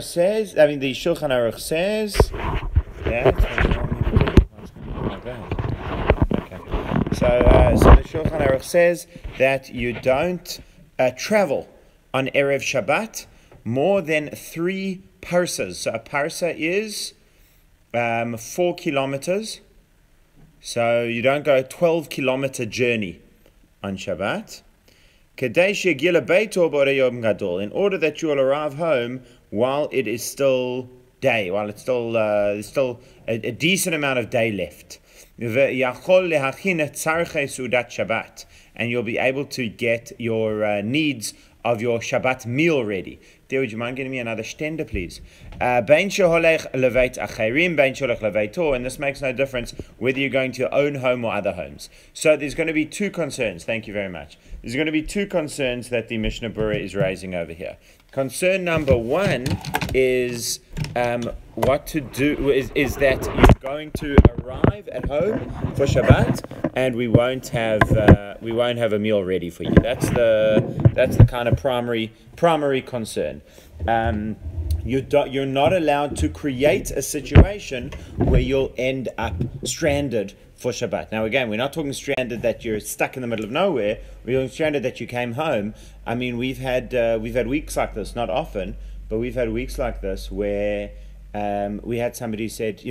says, I mean, the Shulchan Aruch says that. Okay. So the Shulchan Aruch says that you don't travel on Erev Shabbat more than 3 parsas. So a parsa is 4 kilometers. So you don't go a 12-kilometer journey on Shabbat. In order that you will arrive home while it is still day, while it's still a decent amount of day left. And you'll be able to get your needs of your Shabbat meal ready. Dear, would you mind getting me another stender, please? And this makes no difference whether you're going to your own home or other homes. So there's going to be 2 concerns. Thank you very much. There's going to be 2 concerns that the Mishna Brura is raising over here. Concern number 1 is what to do is that you're going to arrive at home for Shabbat and we won't have a meal ready for you. That's the kind of primary concern. You're not allowed to create a situation where you'll end up stranded for Shabbat. Now again, we're not talking stranded that you're stuck in the middle of nowhere. We're talking stranded that you came home. I mean, we've had weeks like this, not often, but we've had weeks like this where we had somebody who said,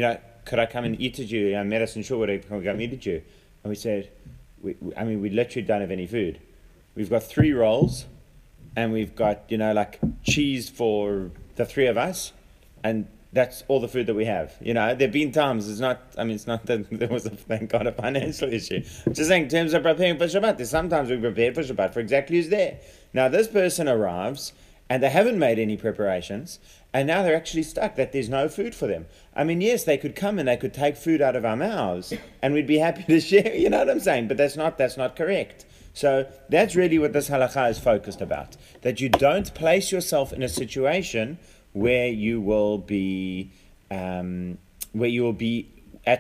could I come and eat at you? Medicine sure would I come and eat at you? And we said, we literally don't have any food. We've got 3 rolls, and we've got cheese for the 3 of us, and that's all the food that we have. There've been times it's not that there was thank God a financial issue. I'm just saying in terms of preparing for Shabbat, there's sometimes we prepared for Shabbat for exactly who's there. Now this person arrives and they haven't made any preparations, and now they're actually stuck that there's no food for them. I mean, yes, they could come and they could take food out of our mouths and we'd be happy to share, you know what I'm saying? But that's not correct. So that's really what this halakha is focused about. That you don't place yourself in a situation where you will be at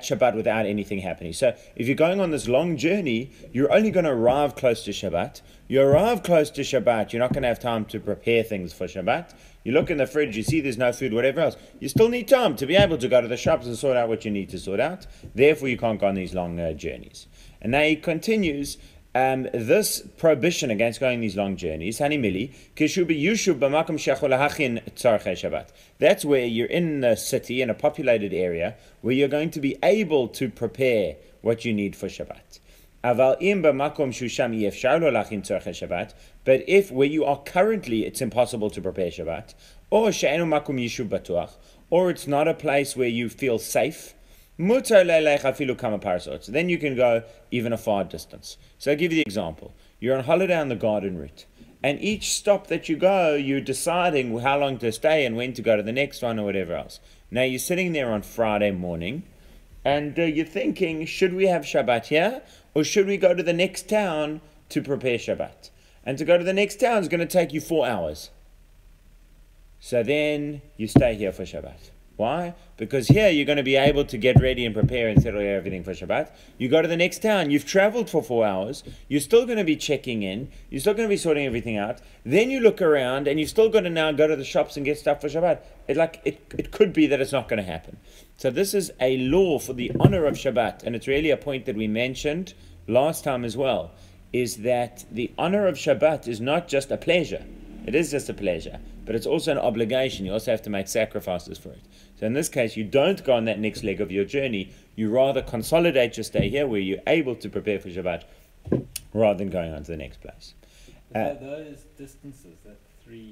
Shabbat without anything happening. So if you're going on this long journey, you're only going to arrive close to Shabbat. You arrive close to Shabbat, you're not going to have time to prepare things for Shabbat. You look in the fridge, you see there's no food, whatever else. You still need time to be able to go to the shops and sort out what you need to sort out. Therefore, you can't go on these long journeys. And now he continues, this prohibition against going these long journeys, that's where you're in a city, in a populated area, where you're going to be able to prepare what you need for Shabbat. But if where you are currently it's impossible to prepare Shabbat, or it's not a place where you feel safe, then you can go even a far distance. So I'll give you the example. You're on holiday on the garden route, and each stop that you go, you're deciding how long to stay and when to go to the next one or whatever else. Now you're sitting there on Friday morning, and you're thinking, should we have Shabbat here, or should we go to the next town to prepare Shabbat? And to go to the next town is going to take you 4 hours. So then you stay here for Shabbat. Why? Because here you're going to be able to get ready and prepare and settle everything for Shabbat. You go to the next town, you've traveled for 4 hours, you're still going to be checking in, you're still going to be sorting everything out. Then you look around and you've still got to now go to the shops and get stuff for Shabbat. It could be that it's not going to happen. So this is a law for the honor of Shabbat, and it's really a point that we mentioned last time as well, is that the honor of Shabbat is not just a pleasure. It is just a pleasure, but it's also an obligation. You also have to make sacrifices for it. So in this case, you don't go on that next leg of your journey. You rather consolidate your stay here where you're able to prepare for Shabbat rather than going on to the next place. Those distances, that 3...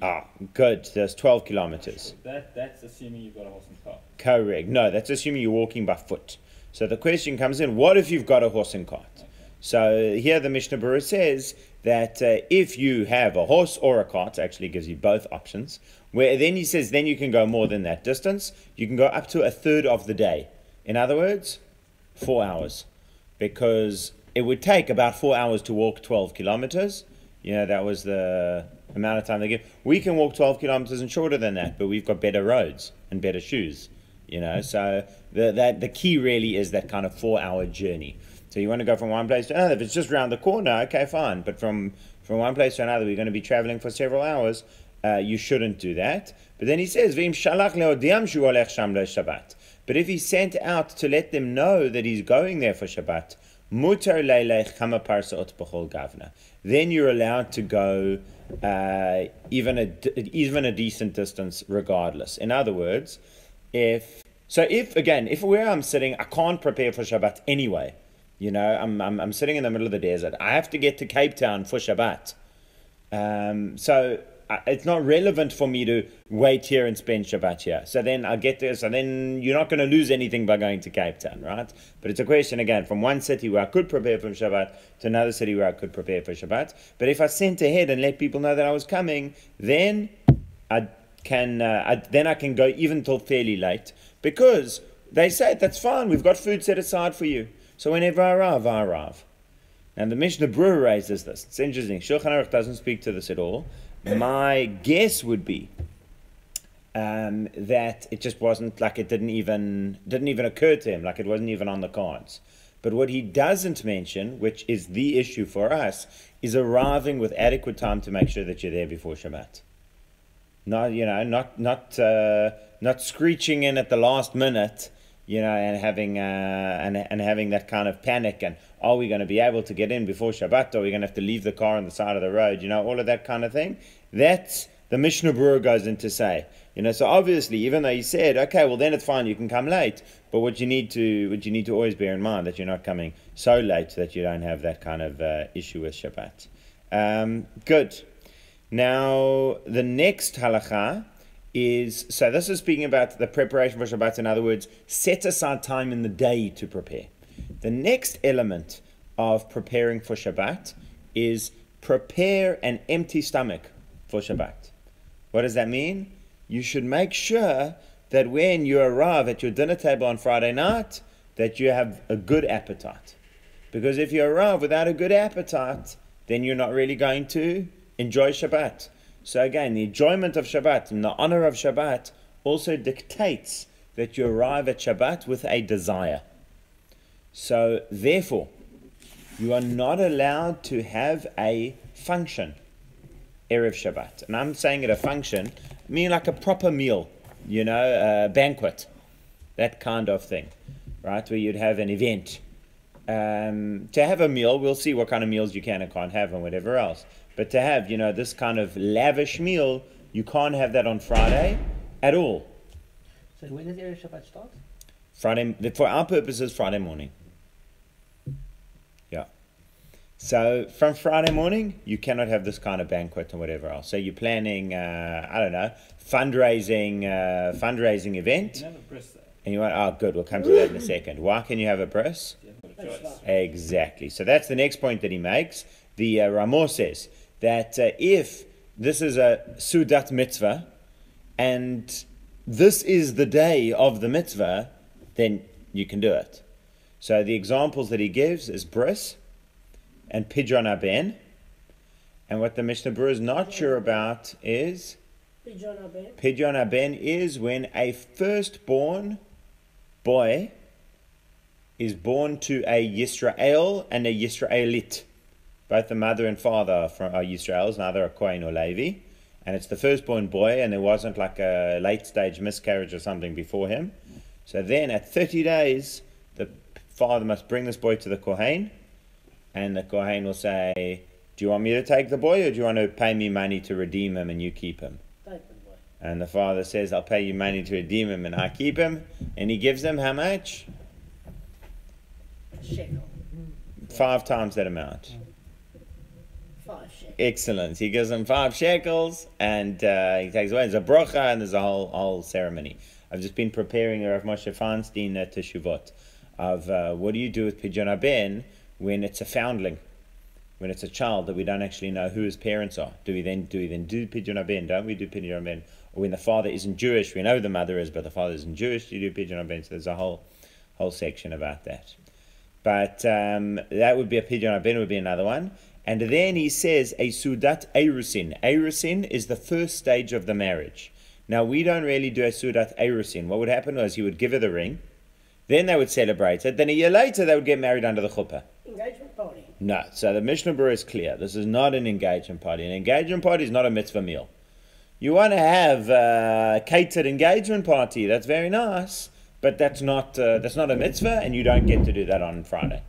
good. There's 12 kilometers. That's assuming you've got a horse and cart. Correct. No, that's assuming you're walking by foot. So the question comes in, what if you've got a horse and cart? Okay. So here the Mishnah Brura says that if you have a horse or a cart, actually gives you both options, where then he says then you can go more than that distance. You can go up to a third of the day. In other words, 4 hours. Because it would take about 4 hours to walk 12 kilometers. That was the amount of time they give. We can walk 12 kilometers and shorter than that, but we've got better roads and better shoes. So the key really is that kind of 4 hour journey. So you want to go from one place to another. If it's just around the corner, okay, fine. But from one place to another, we're going to be traveling for several hours. you shouldn't do that. But then he says, V'im shalach le'odiam shu olech sham le'Shabbat. But if he sent out to let them know that he's going there for Shabbat, mutar leilech chama parsaot b'chol gavna. Then you're allowed to go even a decent distance regardless. In other words, if where I'm sitting, I can't prepare for Shabbat anyway. You know, I'm sitting in the middle of the desert. I have to get to Cape Town for Shabbat. So it's not relevant for me to wait here and spend Shabbat here. So then I'll get there. So then you're not going to lose anything by going to Cape Town, right? But it's a question, again, from one city where I could prepare for Shabbat to another city where I could prepare for Shabbat. But if I sent ahead and let people know that I was coming, then I can go even till fairly late, because they say, that's fine, we've got food set aside for you. So whenever I arrive, I arrive. And the Mishnah Brura raises this. It's interesting. Shulchan Aruch doesn't speak to this at all. My guess would be that it just wasn't, like, it didn't even occur to him, like it wasn't even on the cards. But what he doesn't mention, which is the issue for us, is arriving with adequate time to make sure that you're there before Shabbat. Not screeching in at the last minute, and having that kind of panic, and are we going to be able to get in before Shabbat, or are we going to have to leave the car on the side of the road, all of that kind of thing. That's the Mishnah Brura goes in to say, so obviously, even though he said, okay, well then it's fine, you can come late, but what you need to always bear in mind, that you're not coming so late that you don't have that kind of issue with Shabbat. Good. Now the next halacha is, so this is speaking about the preparation for Shabbat. In other words, set aside time in the day to prepare. The next element of preparing for Shabbat is prepare an empty stomach for Shabbat. What does that mean? You should make sure that when you arrive at your dinner table on Friday night, that you have a good appetite. Because if you arrive without a good appetite, then you're not really going to enjoy Shabbat. So again, the enjoyment of Shabbat and the honor of Shabbat also dictates that you arrive at Shabbat with a desire. So therefore, you are not allowed to have a function Erev Shabbat. And I'm saying it a function, I mean like a proper meal, a banquet, that kind of thing, right? Where you'd have an event. To have a meal, we'll see what kind of meals you can and can't have and whatever else. But to have, this kind of lavish meal, you can't have that on Friday at all. So when does Erev Shabbat start? Friday, for our purposes, Friday morning. Yeah. So from Friday morning, you cannot have this kind of banquet or whatever else. So you're planning, fundraising event. You can have a bris though. And you want, good, we'll come to that in a second. Why can you have a bris? You haven't got a choice. Exactly. So that's the next point that he makes. The Ramah says that if this is a Sudat mitzvah, and this is the day of the mitzvah, then you can do it. So the examples that he gives is bris and pidyon haben. And what the Mishnah Brura is not sure about is pidyon haben is when a firstborn boy is born to a Yisrael and a Yisraelit. Both the mother and father are Yisraels, neither a Kohen or Levi. And it's the firstborn boy, and there wasn't like a late stage miscarriage or something before him. So then at 30 days, the father must bring this boy to the Kohen, and the Kohen will say, do you want me to take the boy, or do you want to pay me money to redeem him and you keep him? Take the boy. And the father says, I'll pay you money to redeem him and I keep him. And he gives him how much? Shekel. 5 times that amount. 5 shekels. Excellent. He gives him 5 shekels, and he takes away. There's a brocha, and there's a whole ceremony. I've just been preparing a Rav Moshe Feinstein teshuvot of what do you do with pidyon haben when it's a foundling, when it's a child that we don't actually know who his parents are. Do we then do pidyon haben? Don't we do pidyon haben? Or when the father isn't Jewish, we know the mother is, but the father isn't Jewish, do you do pidyon haben? So there's a whole section about that. But that would be a pidyon haben, would be another one. And then he says a sudat erusin. Erusin is the first stage of the marriage. Now we don't really do a sudat erusin. What would happen was he would give her the ring, then they would celebrate it, then a year later they would get married under the chuppah. Engagement party. No, so the Mishnah Brura is clear. This is not an engagement party. An engagement party is not a mitzvah meal. You want to have a catered engagement party. That's very nice, but that's not a mitzvah, and you don't get to do that on Friday.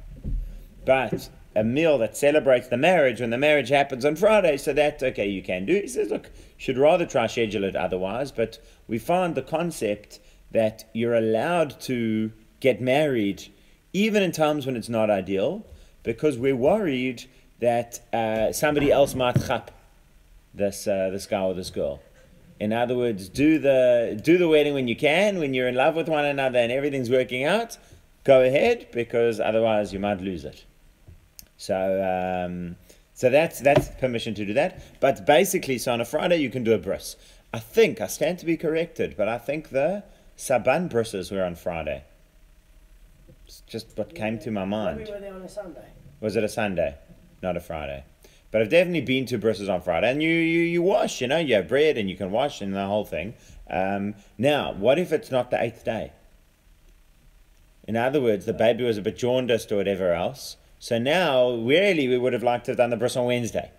But a meal that celebrates the marriage when the marriage happens on Friday, so that, okay, you can do. He says, look, you should rather try schedule it otherwise, but we found the concept that you're allowed to get married even in times when it's not ideal, because we're worried that somebody else might chap this guy or this girl. In other words, do the wedding when you can, when you're in love with one another and everything's working out. Go ahead, because otherwise you might lose it. So that's permission to do that. But basically, so on a Friday you can do a bris. I stand to be corrected, but I think the Saban brises were on Friday. It's just what came to my mind. We were there on a Sunday. Was it a Sunday? Not a Friday. But I've definitely been to brises on Friday. And you wash, you have bread and you can wash and the whole thing. Now, what if it's not the 8th day? In other words, the baby was a bit jaundiced or whatever else. So now, really, we would have liked to have done the bris on Wednesday.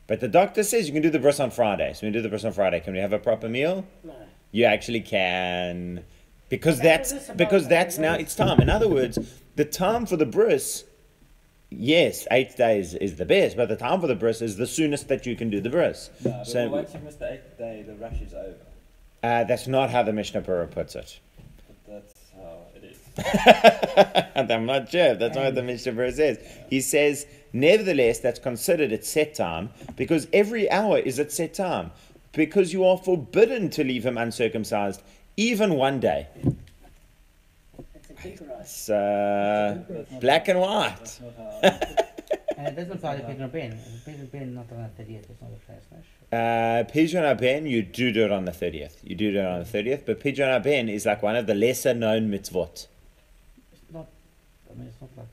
But the doctor says you can do the bris on Friday. So we do the bris on Friday. Can we have a proper meal? No. You actually can. Because that's now its time. In other words, the time for the bris, yes, 8 days is the best, but the time for the bris is the soonest that you can do the bris. No, but So once you miss the 8th day, the rush is over. that's not how the Mishnah Brura puts it. But that's how it is. And I'm not sure. That's not what the Mishnah Brura says. He says, nevertheless, that's considered at set time because every hour is at set time. Because you are forbidden to leave him uncircumcised, even one day. It's a big rush. It's black and white. That's not how. It doesn't apply to Pedro Ben. Pedro Ben not on the 30th, it's not a fast rush. Pidyon Ben, you do it on the 30th. You do it on the 30th, but Pidyon Ben is like one of the lesser known mitzvot. It's not, it's not like,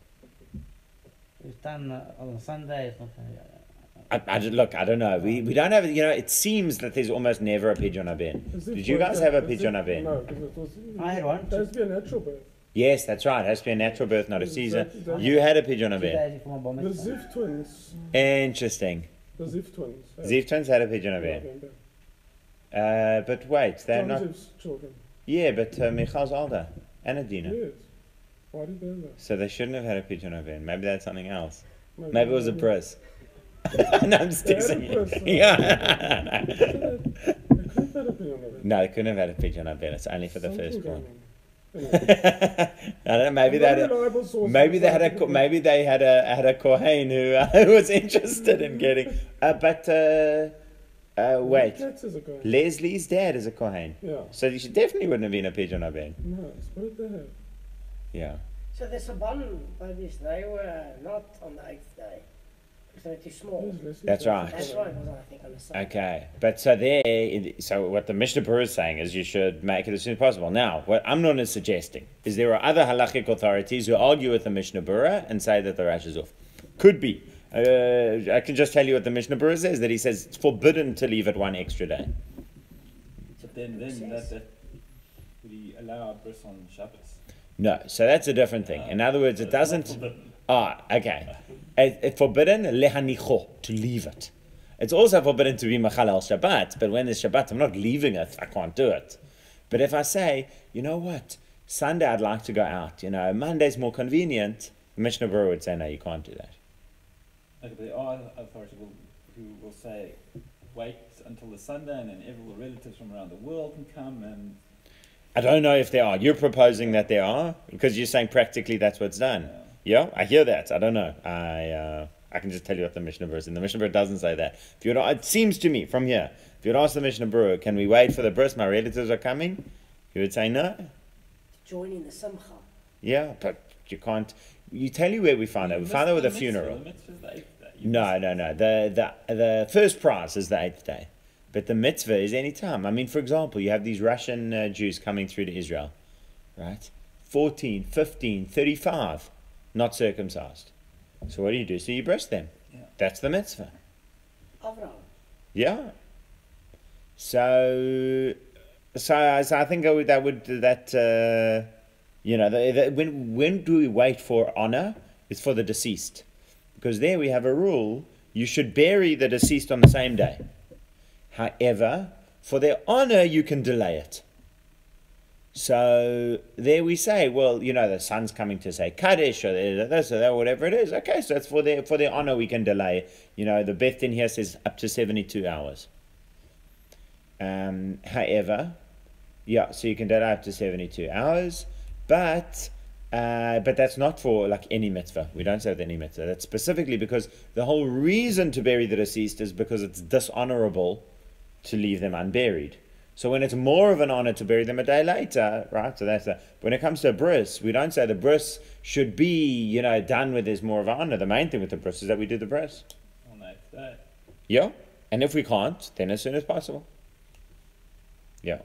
it's done on a Sunday, it's not, Look, I don't know. We don't have, it seems that there's almost never a Pidyon Ben. Did you guys have a Pidyon Ben? No, because it was. I had one. It has to be a natural birth. Yes, that's right. It has to be a natural birth, not a Caesar. Exactly. You had a Pidyon 2 Ben. days before my bar The mitzvah. Ziv twins. Interesting. The Ziv twins. Ziv twins had a Pidyon Ben. But wait, they're John not. Ziv's children. Yeah, but Michal's older. And Adina. Yes. Why did they do that? So they shouldn't have had a Pidyon Ben. Maybe that's something else. Maybe it was a bris. No, I'm just They had a teasing you. bris, Yeah. They could have had a opinion of it. No, they couldn't have had a Pidyon Ben. It's only for the Something firstborn. going on. Anyway, I don't know. Maybe I'm they not had a, reliable source. maybe they had a maybe they had a kohen who was interested in getting. Wait, Katz is a guy. Leslie's dad is a kohen, Yeah. so she definitely wouldn't have been a Pidyon Ben. Nice. What did they have? Yeah. So the Saban babies, they were not on the 8th day. Because they were too small. Yes, Leslie's That's dad. right. That's why it was, I think, on the Sunday. Okay, but so what the Mishnah Brura is saying is you should make it as soon as possible. Now, what Amnon is suggesting is there are other halachic authorities who argue with the Mishnah Brura and say that the rash is off. Could be. I can just tell you what the Mishnah Brura says, that he says it's forbidden to leave it one extra day. But then that would he allow a bris on Shabbos? No, so that's a different thing. In other words, it doesn't... Okay. It's forbidden, lehanicho, to leave it. It's also forbidden to be machal al Shabbat, but when there's Shabbat, I'm not leaving it. I can't do it. But if I say, you know what, Sunday I'd like to go out, Monday's more convenient, Mishnah Brura would say, no, you can't do that. Okay, but there are authorities who will say, wait until the Sunday and then all the relatives from around the world can come and... I don't know if there are. You're proposing that there are, because you're saying practically that's what's done. Yeah, I hear that. I don't know. I can just tell you what the Mishnah Brura is, and the Mishnah Brura doesn't say that. If you it seems to me from here, if you'd ask the Mishnah Brura, can we wait for the bris? My relatives are coming. You would say no. Joining the Simcha. Yeah, but you can't. You tell you where we found it. We found it with a funeral. The mitzvah's the 8th day. No. The first prize is the 8th day, but the mitzvah is any time. I mean, for example, you have these Russian Jews coming through to Israel, right? 14, 15, 35, not circumcised. So what do? So you bris them. Yeah. That's the mitzvah. Avraham. Yeah. So I think when do we wait for honor? It's for the deceased, because there we have a rule: you should bury the deceased on the same day. However, For their honor, you can delay it. So there we say, well, the sun's coming to say Kaddish or this or that, whatever it is. Okay, so it's for their honor we can delay. The Beth in here says up to 72 hours. However, so you can delay up to 72 hours, but that's not for like any mitzvah. We don't say with any mitzvah. That's specifically because the whole reason to bury the deceased is because it's dishonorable to leave them unburied. So when it's more of an honor to bury them a day later, right? So that's when it comes to a bris, we don't say the bris should be, done with there's more of an honor. The main thing with the bris is that we do the bris. On that day. Yeah. And if we can't, then as soon as possible. Yeah.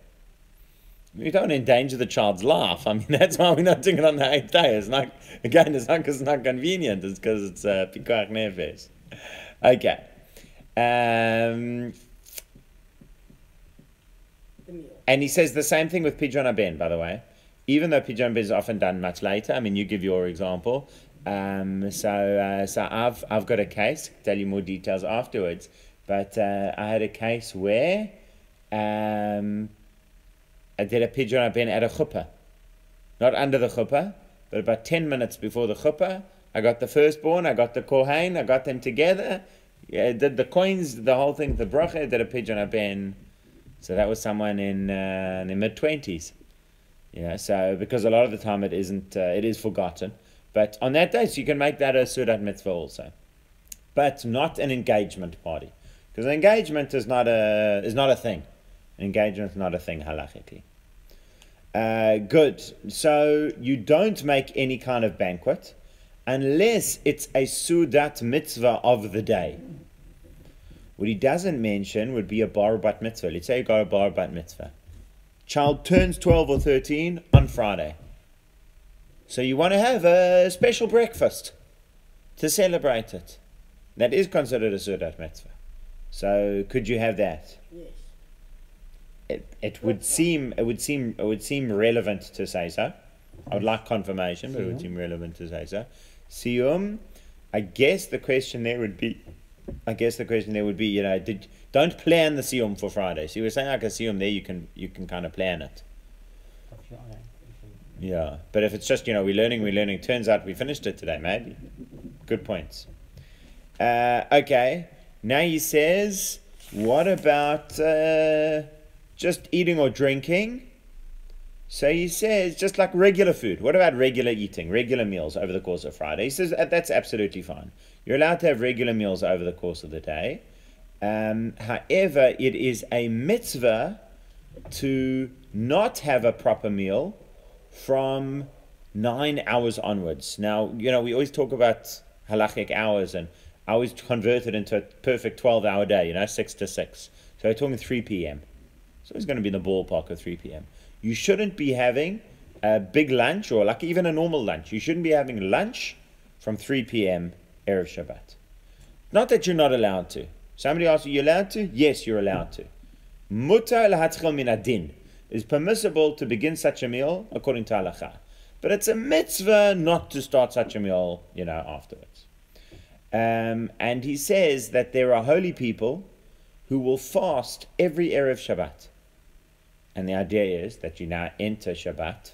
We don't endanger the child's life. I mean, that's why we're not doing it on the 8th day. It's not because it's not convenient. It's because it's pikuach nefesh. Okay. And he says the same thing with Pidyon Ben, by the way. Even though Pidyon Ben is often done much later. I mean, you give your example. So I've got a case. I'll tell you more details afterwards. But I had a case where I did a Pidyon Ben at a chuppah. Not under the chuppah, but about 10 minutes before the chuppah. I got the firstborn, I got the kohen, I got them together. Yeah, did the coins, the whole thing, the bracha, did a Pidyon Ben. So that was someone in the mid-20s. So because a lot of the time it is forgotten. But on that day, so you can make that a Sudat mitzvah also. But not an engagement party. Because an engagement is not a thing. An engagement is not a thing halachically. Good. So you don't make any kind of banquet unless it's a Sudat mitzvah of the day. What he doesn't mention would be a bar bat mitzvah. Let's say you got a bar bat mitzvah. Child turns 12 or 13 on Friday. So you want to have a special breakfast to celebrate it. That is considered a Sudat mitzvah. So could you have that? Yes. It would seem relevant to say so. I would like confirmation, but it would seem relevant to say so. Siyum, I guess the question there would be, don't plan the siyum for Friday. So you were saying like a siyum there, you can kind of plan it. Yeah, but if it's just, we're learning, turns out we finished it today, maybe. Good points. Okay, now he says, what about just eating or drinking? So he says, just like regular food. What about regular eating, regular meals over the course of Friday? He says that's absolutely fine. You're allowed to have regular meals over the course of the day. However, it is a mitzvah to not have a proper meal from 9 hours onwards. Now, we always talk about halachic hours, and I always convert it into a perfect 12-hour day, 6 to 6. So we're talking 3 p.m. So it's going to be in the ballpark of 3 p.m. You shouldn't be having a big lunch or like even a normal lunch. You shouldn't be having lunch from 3 p.m. Erev Shabbat. Not that you're not allowed to. Somebody asks, are you allowed to? Yes, you're allowed to. Mutar lahatchil min adin. It's permissible to begin such a meal according to halacha. But it's a mitzvah not to start such a meal, afterwards. And he says that there are holy people who will fast every Erev Shabbat. And the idea is that you now enter Shabbat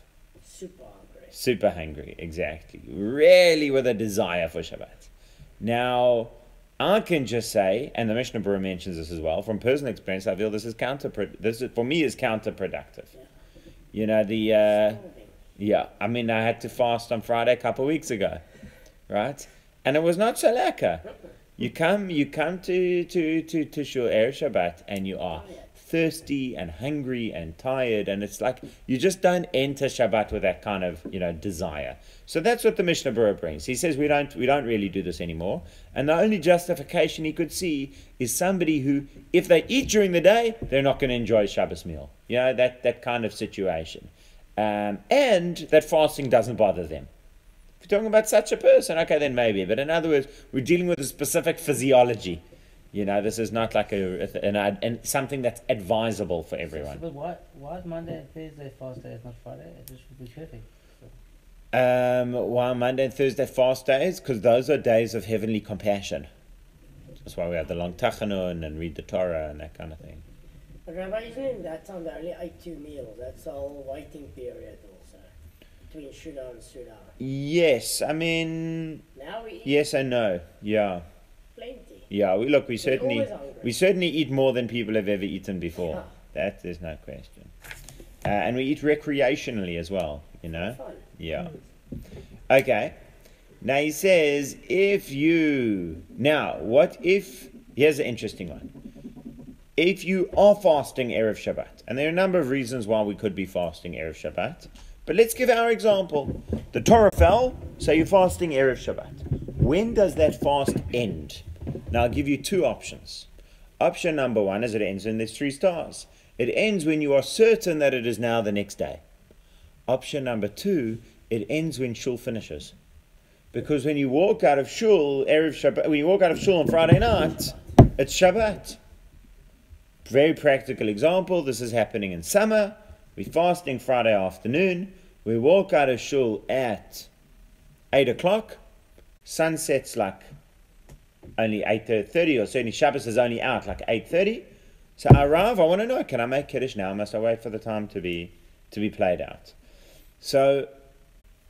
super hungry, exactly. Really with a desire for Shabbat. Now, I can just say, and the Mishna Brura mentions this as well, from personal experience, I feel this is for me is counterproductive. I mean, I had to fast on Friday a couple of weeks ago, right? And it was not so lekker. You come to Shul Erev Shabbat and you are thirsty and hungry and tired, and it's like you just don't enter Shabbat with that kind of desire. So that's what the Mishnah Brura brings. He says we don't really do this anymore, and the only justification he could see is somebody who, if they eat during the day, they're not going to enjoy Shabbos meal. That kind of situation, and that fasting doesn't bother them. If you're talking about such a person, okay, then maybe. But in other words, we're dealing with a specific physiology. This is not like something that's advisable for everyone. But why is Monday and Thursday fast days, not Friday? It just would be perfect. Why Monday and Thursday fast days? Because those are days of heavenly compassion. That's why we have the long tachanun and read the Torah and that kind of thing. But Rabbi, isn't it that time they only ate 2 meals? That's the whole waiting period also. Between Shuda and Suda. Yes, I mean, Now we eat yes and no. Yeah, plenty. yeah. We We're certainly always hungry. we certainly eat more than people have ever eaten before. Yeah. That there's no question. And we eat recreationally as well. You know. Fun. Yeah. Okay. Now he says, what if? Here's an interesting one. If you are fasting Erev Shabbat, and there are a number of reasons why we could be fasting Erev Shabbat, but let's give our example. The Torah fell, so you're fasting Erev Shabbat. When does that fast end? Now I'll give you two options. Option number one is it ends when there's 3 stars. It ends when you are certain that it is now the next day. Option number 2, it ends when shul finishes. Because when you walk out of shul, Erev Shabbat, when you walk out of shul on Friday night, it's Shabbat. Very practical example. This is happening in summer. We're fasting Friday afternoon. We walk out of shul at 8 o'clock. Sun sets like only 8:30, or certainly Shabbos is only out like 8:30. So I arrive. I want to know: can I make kiddush now? Must I wait for the time to be played out? So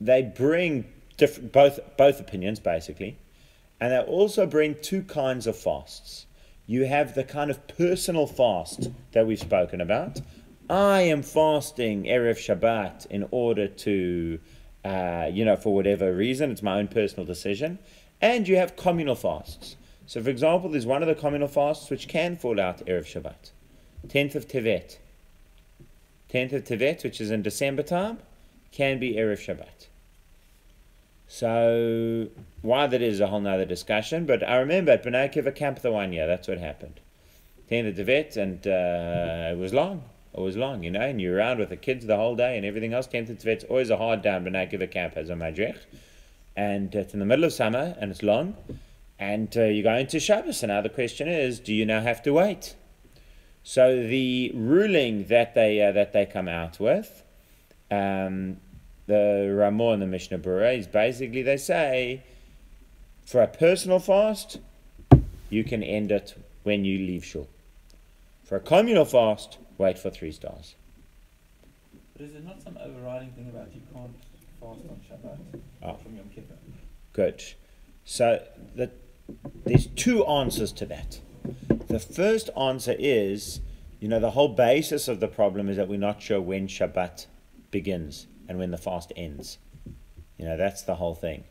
they bring both opinions basically, and they also bring 2 kinds of fasts. You have the kind of personal fast that we've spoken about. I am fasting Erev Shabbat in order to, for whatever reason, it's my own personal decision. And you have communal fasts. So, for example, there's one of the communal fasts which can fall out Erev Shabbat. 10th of Tevet. 10th of Tevet, which is in December time, can be Erev Shabbat. So, why that is a whole nother discussion, but I remember at B'nai Akiva camp the one year, that's what happened. 10th of Tevet, and it was long. It was long, and you're around with the kids the whole day and everything else. 10th of Tevet's always a hard down. B'nai Akiva camp has a madrech, and it's in the middle of summer, and it's long, and you go into Shabbos, and now the question is, do you now have to wait? So the ruling that they come out with, the Ramah and the Mishna Brura, is basically they say, for a personal fast, you can end it when you leave shul. For a communal fast, wait for 3 stars. But is there not some overriding thing about you can't fast on Shabbat from Yom Kippur? Good. So there's 2 answers to that. The first answer is, the whole basis of the problem is that we're not sure when Shabbat begins and when the fast ends. That's the whole thing.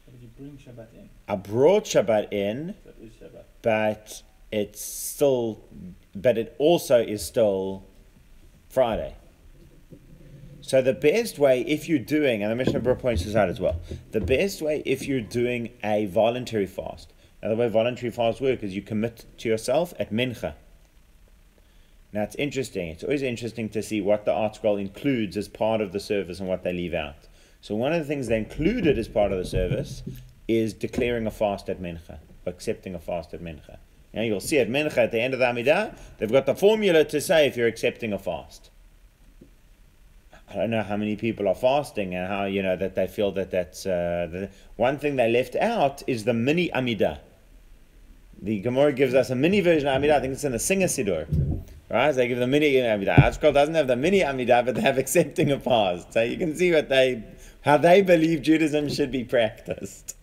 But if you bring Shabbat in, I brought Shabbat in, that is Shabbat. but it also is still Friday. So the best way, if you're doing, and the Mishnah Brura points this out as well, the best way if you're doing a voluntary fast, now the way voluntary fasts work is you commit to yourself at Mincha. Now it's interesting, it's always interesting to see what the art scroll includes as part of the service and what they leave out. So one of the things they included as part of the service is declaring a fast at Mincha, or accepting a fast at Mincha. Now you'll see at Mincha, at the end of the Amidah, they've got the formula to say if you're accepting a fast. I don't know how many people are fasting and how, that they feel that's... one thing they left out is the mini Amidah. The Gemara gives us a mini version of Amidah. I think it's in the Singer Siddur. Right? So they give the mini Amidah. Ashkol doesn't have the mini Amidah, but they have accepting a fast. So you can see how they believe Judaism should be practiced.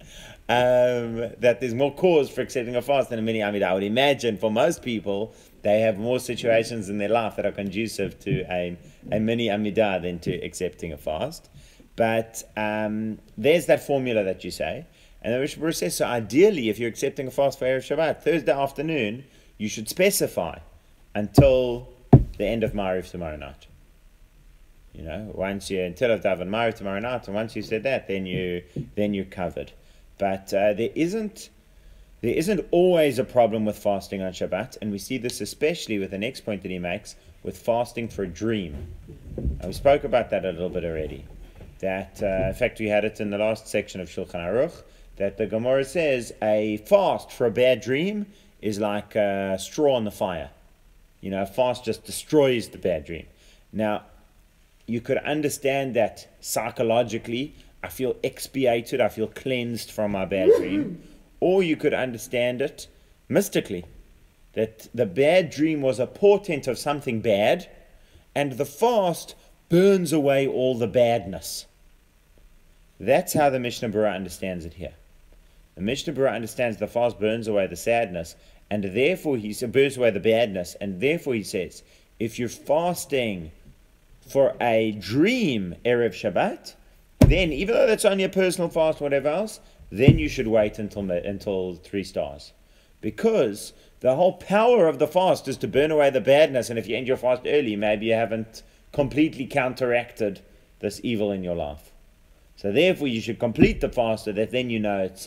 That there's more cause for accepting a fast than a mini Amidah. I would imagine for most people, they have more situations in their life that are conducive to a mini Amidah than to accepting a fast. But there's that formula that you say. And the Mishnah Brura says, so ideally, if you're accepting a fast for Erev Shabbat, Thursday afternoon, you should specify until the end of Ma'ariv tomorrow night. Once until I've davened Ma'ariv tomorrow night, and once you said that, then you're covered. But there isn't always a problem with fasting on Shabbat, and we see this especially with the next point that he makes, with fasting for a dream. And we spoke about that a little bit already. That, in fact, we had it in the last section of Shulchan Aruch, that the Gemara says a fast for a bad dream is like a straw on the fire. A fast just destroys the bad dream. Now, you could understand that psychologically, I feel expiated, I feel cleansed from my bad dream. Or you could understand it mystically, that the bad dream was a portent of something bad, and the fast burns away all the badness. That's how the Mishnah Brura understands it here. The Mishnah Brura understands the fast burns away the sadness, and therefore he burns away the badness, and therefore he says, if you're fasting for a dream Erev Shabbat, then even though that's only a personal fast, whatever else, then you should wait until 3 stars, because the whole power of the fast is to burn away the badness, and if you end your fast early, maybe you haven't completely counteracted this evil in your life. So therefore, you should complete the fast so that then you know it's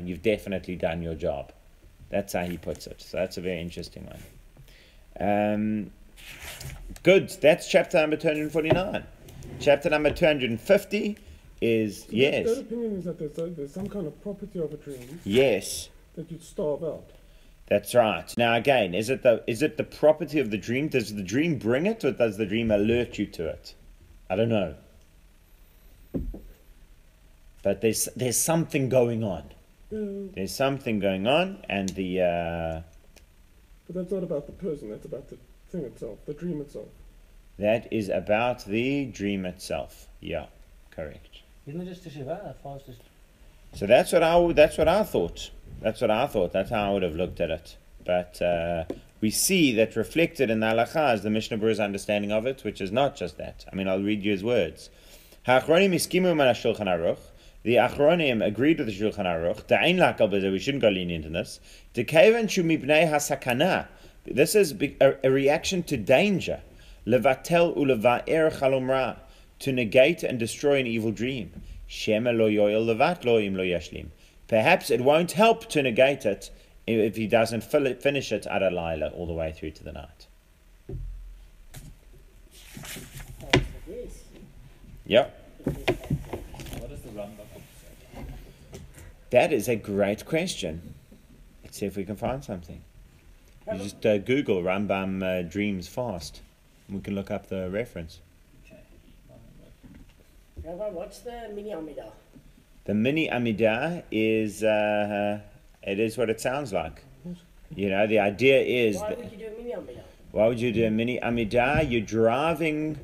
you've definitely done your job. That's how he puts it. So that's a very interesting one. Good. That's chapter number 249. Chapter number 250 is, So yes. Their opinion is that there's some kind of property of a dream Yes, that you'd starve out. that's right. Now again, is it the property of the dream? Does the dream bring it, or does the dream alert you to it? I don't know. But there's something going on. Yeah. There's something going on, and But that's not about the person, that's about the thing itself, the dream itself. that is about the dream itself. Yeah, correct. Isn't it just a Shiva, fastest? So that's what I thought. That's what I thought. That's how I would have looked at it. But we see that reflected in the halakha is the Mishnah Brura's understanding of it, which is not just that. I mean, I'll read you his words. Ha'achronim iskimu min ha'shulchan aruch. The Achronim agreed with the Shulchan Aruch. Da'in lakal b'zeh, we shouldn't go lenient in this. Dekevan shu mibnei hasakana. This is a reaction to danger. Levatel uleva'er chalom ra. To negate and destroy an evil dream. Shema lo yoyel levat lo im lo yashlim. Perhaps it won't help to negate it if he doesn't finish it at a laila all the way through to the night. Yes. Yep. What does the Rambam say? That is a great question. Let's see if we can find something. You just Google Rambam dreams fast. We can look up the reference. Okay. Rabbi, what's the mini Amidah? The mini Amidah is it is what it sounds like. You know, the idea is Why that, would you do a mini Amidah? why would you do a mini Amidah? You're driving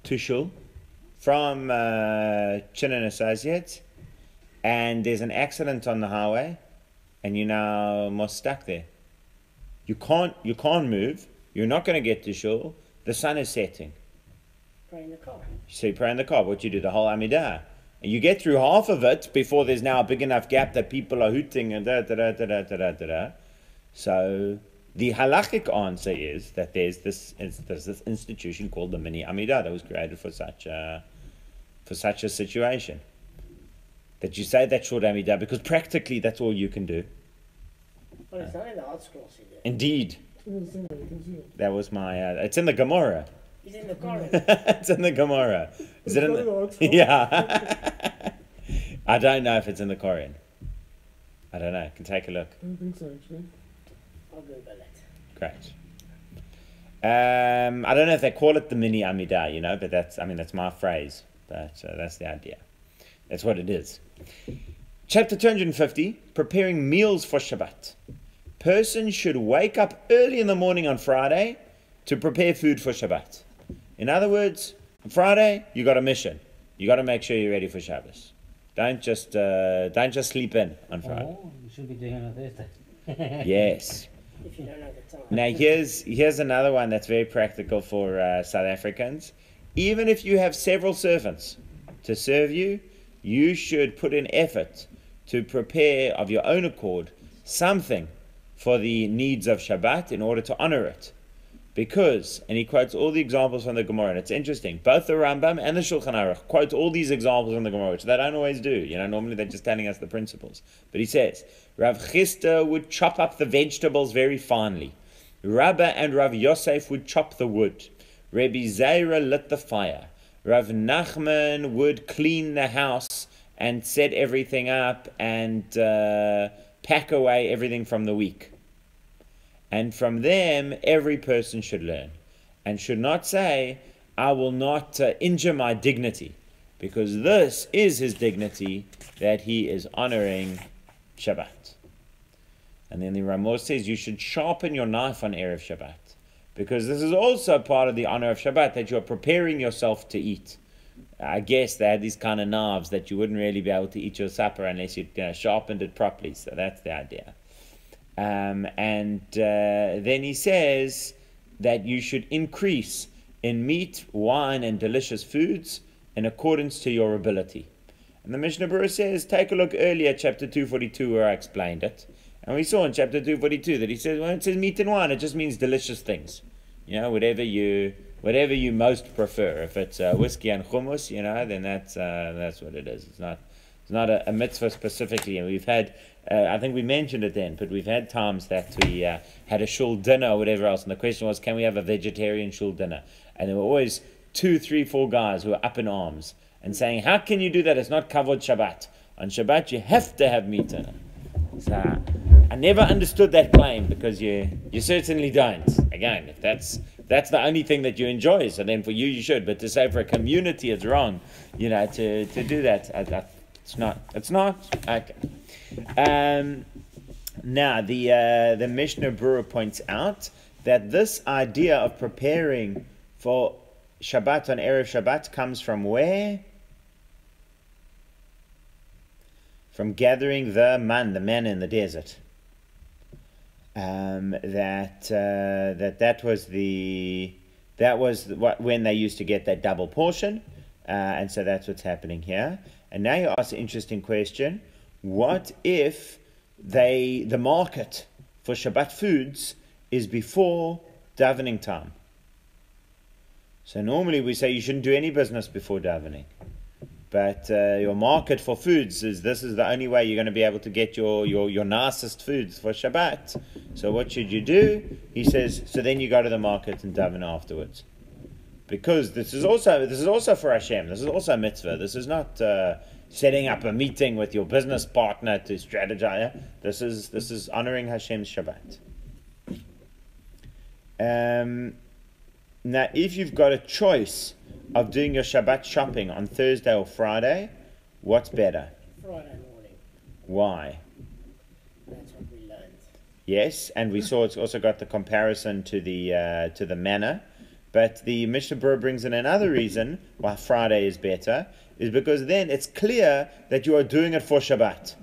to Shul from Chin and Associates, and there's an accident on the highway, and you're now almost stuck there. You can't move. You're not going to get to Shul. The sun is setting. Pray in the car. So you pray in the car. What you do, the whole Amidah. And you get through half of it before there's now a big enough gap that people are hooting and da da da da da da da da. So the halachic answer is that there's this institution called the mini Amidah that was created for such a situation. That you say that short Amidah because practically that's all you can do. But it's not in the art scrolls, is it? Indeed, It's in the thing, you can see it. that was my. It's in the Gemara. It's in the car. It's in the Gemara. Is it in It's not in the the? art scroll. Yeah. I don't know if it's in the Koran. I don't know. I can take a look. I don't think so, actually. I'll Google it. Great. I don't know if they call it the mini Amidah, you know, but that's my phrase. But that's the idea. That's what it is. Chapter 250, preparing meals for Shabbat. Person should wake up early in the morning on Friday to prepare food for Shabbat. In other words, on Friday, you got a mission. You got to make sure you're ready for Shabbos. Don't just sleep in on Friday. Oh, you should be doing it on Thursday. Yes. If you don't have the time. Now here's another one that's very practical for South Africans. Even if you have several servants to serve you, you should put in effort to prepare of your own accord something for the needs of Shabbat in order to honor it. Because, and he quotes all the examples from the Gemara, and it's interesting, both the Rambam and the Shulchan Aruch quote all these examples from the Gemara, which they don't always do. You know, normally they're just telling us the principles. But he says, Rav Chisda would chop up the vegetables very finely. Rabba and Rav Yosef would chop the wood. Rabbi Zaira lit the fire. Rav Nachman would clean the house and set everything up and pack away everything from the week. And from them, every person should learn and should not say, I will not injure my dignity, because this is his dignity that he is honoring Shabbat. And then the Ramor says you should sharpen your knife on Erev Shabbat, because this is also part of the honor of Shabbat, that you're preparing yourself to eat. I guess they had these kind of knives that you wouldn't really be able to eat your supper unless you sharpened it properly. So that's the idea. Then he says that you should increase in meat, wine, and delicious foods in accordance to your ability. And the Mishnah Brura says, take a look earlier, chapter 242, where I explained it. And we saw in chapter 242 that he says, when it says meat and wine, it just means delicious things. You know, whatever you most prefer. If it's whiskey and hummus, then that's what it is. It's not a mitzvah specifically. And we've had, I think we mentioned it then, but we've had times that we had a shul dinner or whatever else, and the question was, can we have a vegetarian shul dinner? And there were always 2, 3, 4 guys who were up in arms and saying, how can you do that? It's not kavod Shabbat. On Shabbat you have to have meat in it. So I never understood that claim, because you certainly don't. Again, if that's the only thing that you enjoy, so then for you should. But to say for a community it's wrong, to do that, it's not. Okay. Now the Mishnah Brura points out that this idea of preparing for Shabbat on Erev Shabbat comes from where? From gathering the manna in the desert. That was when they used to get that double portion, and so that's what's happening here. And now you ask an interesting question: what if the market for Shabbat foods is before davening time? So normally we say you shouldn't do any business before davening. But your market for foods this is the only way you're going to be able to get your nicest foods for Shabbat. So what should you do? He says, so then you go to the market and daven afterwards. Because this is also for Hashem. This is also a mitzvah. This is not setting up a meeting with your business partner to strategize. This is honoring Hashem's Shabbat. Now, if you've got a choice of doing your Shabbat shopping on Thursday or Friday, what's better? Friday morning. Why? That's what we learned. Yes, and we saw it's also got the comparison to the manna. But the Mishnah Brura brings in another reason why Friday is better, is because then it's clear that you are doing it for Shabbat.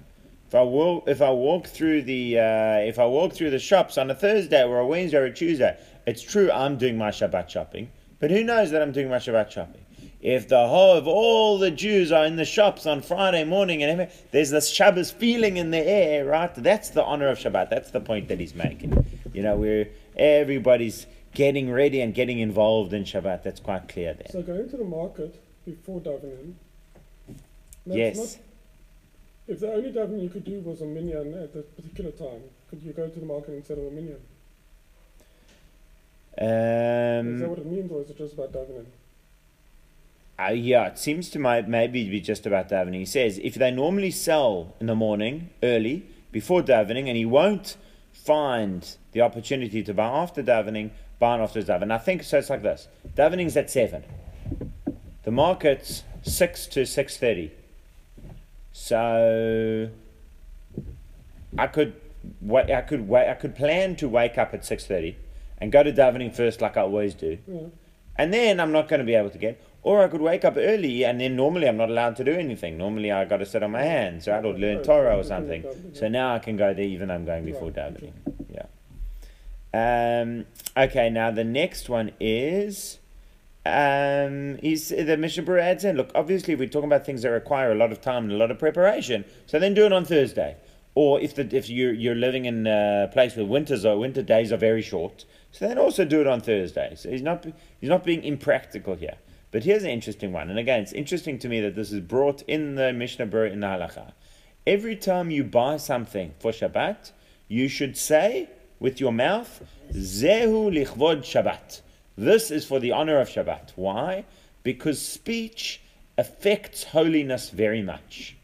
If I walk through the shops on a Thursday or a Wednesday or a Tuesday, it's true I'm doing my Shabbat shopping, but who knows that I'm doing my Shabbat shopping? If all the Jews are in the shops on Friday morning and there's this Shabbos feeling in the air, right? That's the honor of Shabbat. That's the point that he's making. Where everybody's getting ready and getting involved in Shabbat. That's quite clear there. So going to the market before davening. Yes. If the only davening you could do was a minyan at that particular time, could you go to the market instead of a minyan? Is that what it means, or is it just about davening? Yeah, it seems to maybe be just about davening. He says if they normally sell in the morning, early, before davening, and he won't find the opportunity to buy after davening, buy after davening. I think so. It's like this: davening's at 7. The market's 6 to 6:30. So I could plan to wake up at 6:30 and go to davening first, like I always do. Yeah. And then I'm not going to be able to get. Or I could wake up early, and then normally I'm not allowed to do anything. Normally I got to sit on my hands, right, or learn Torah or something. So now I can go there even though I'm going before davening. Yeah. Okay. Now the next one is. The Mishnah Brura adds in, look, obviously we're talking about things that require a lot of time and a lot of preparation, so then do it on Thursday. Or if you're living in a place where winter days are very short, so then also do it on Thursday. So he's not being impractical here. But here's an interesting one, and again, it's interesting to me that this is brought in the Mishnah Brura in the Halacha. Every time you buy something for Shabbat, you should say with your mouth, Zehu lichvod Shabbat. This is for the honor of Shabbat. Why? Because speech affects holiness very much.